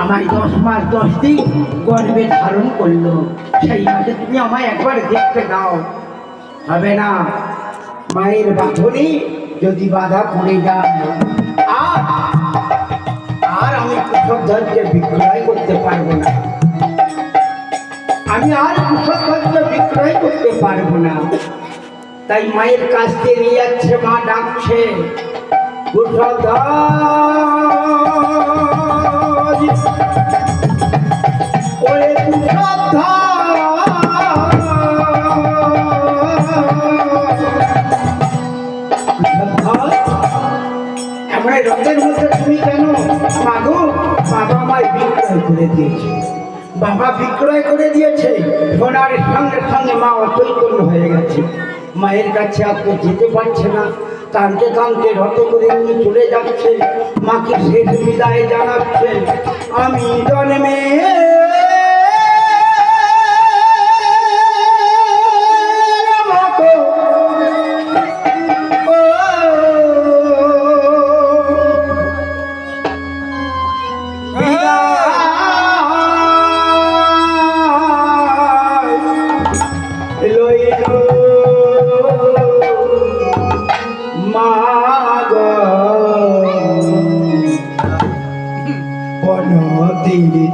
আমায় 10 মাস 10 দিন গর্ভে ধারণ করলো, সেই মাসে তুমি আমায় একবার দেখতে দাও। হবে না, মায়ের বাঁধনে যদি বাধা পড়ে যায় আর আমি কুসংস্কারকে বিক্রয় করতে পারবো না। আমি আর কুসংস্কারকে বিক্রয় করতে পারবো না। তাই মায়ের কাছ থেকে নিয়ে যাচ্ছে, মা ডাকছে, এমন রথের মধ্যে তুমি কেন? মাগো, বাবা আমায় বিক্রয় করে দিয়েছে। বাবা বিক্রয় করে দিয়েছে। শোনার সঙ্গে সঙ্গে মা অচৈতন্য হয়ে গেছে। মায়ের কাছে আর তো যেতে পারছে না। কাঁদতে কাঁদতে রথে করে নিয়ে চলে যাচ্ছে। মাকে শেষ বিদায় জানাচ্ছে, আমি জন্মে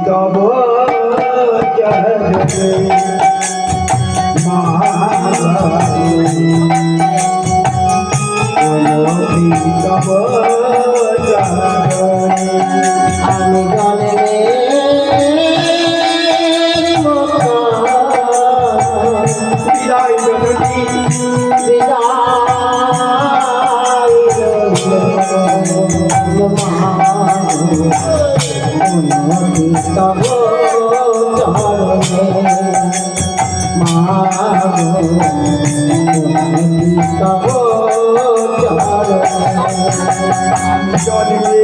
তব আমি জন্মে বিদায় জননী তব চরণে মাগো তব চরণে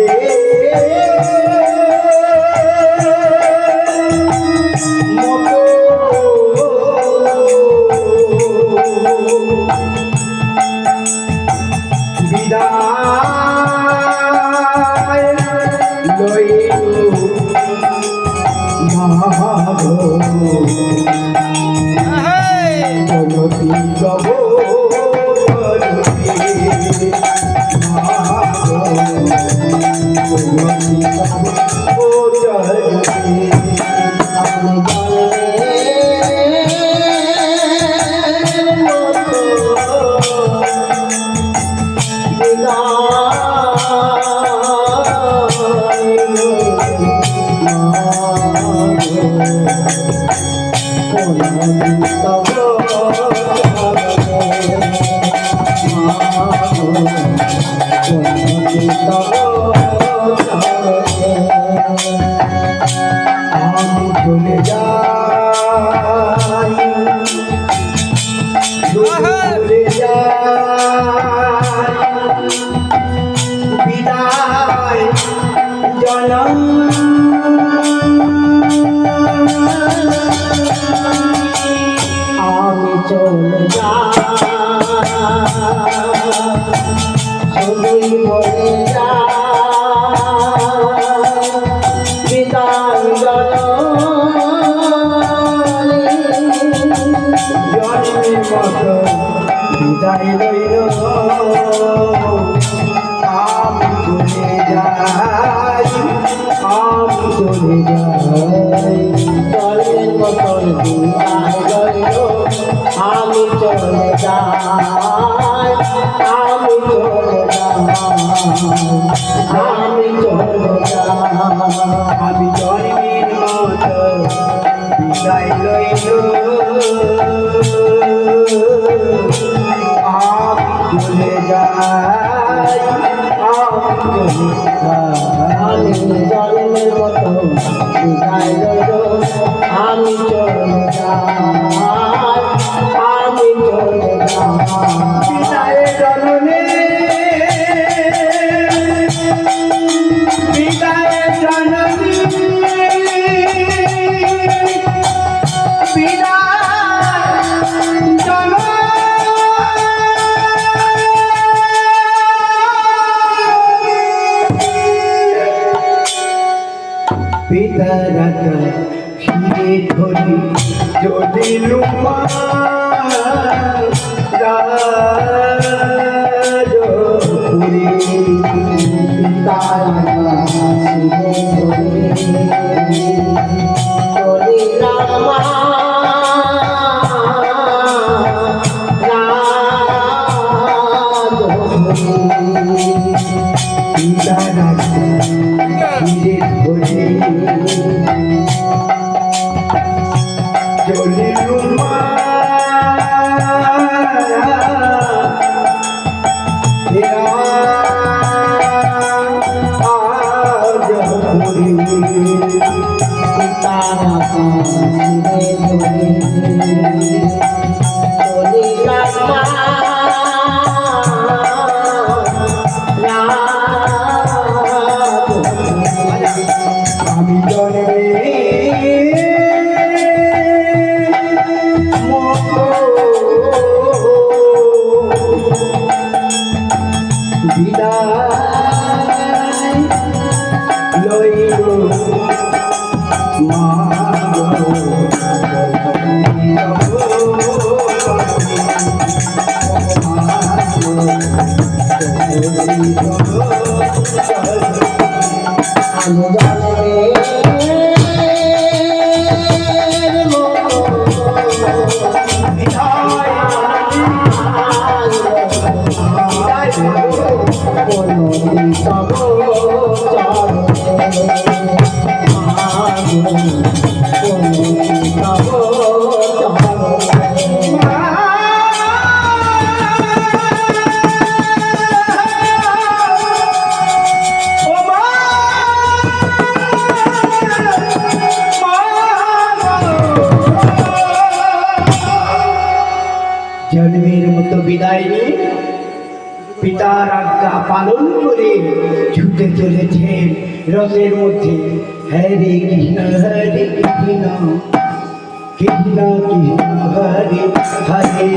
বিদায় লইল, আমি চলে যাই, আমি চলে যাই। জলের মতন বিদায় লইল, আমি চলে যাই, আমি চলে যাই, আমি চলে যাই। আমি জন্মের মতো বিদায় লইল, আমি চলে যাই, আমি জন্মের মতো বিদায় লইল, আমি চলে যাই, আমি চলে যাই। বিদায় জননী, বিদায় জননী, বিদায় জননী। পিতার ফিরে ধরি যদি লুমা রাজপুরী ফিরে ধরে চলিল আমি জন্মে বিদায় লইল মা জন্মের মতো বিদায় নিয়ে পিতার আজ্ঞা পালন করে ছুটে চলেছেন রথের মধ্যে। হরে কৃষ্ণ কৃষ্ণ কৃষ্ণ হরে হরে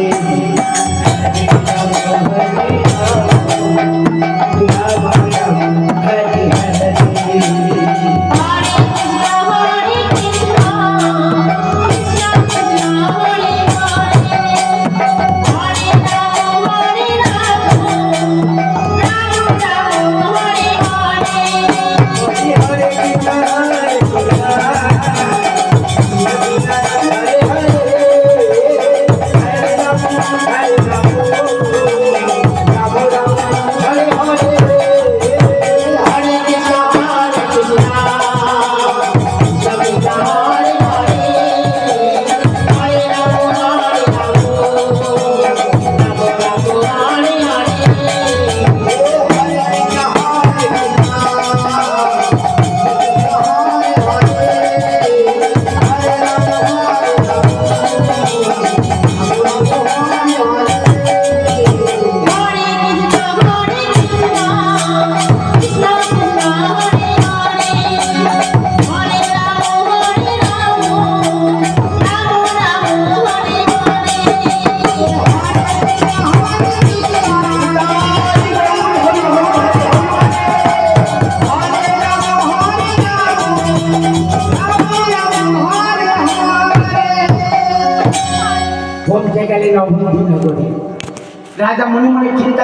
পৌঁছে গেলেন অবধি নগরে। রাজা মনে মনে চিন্তা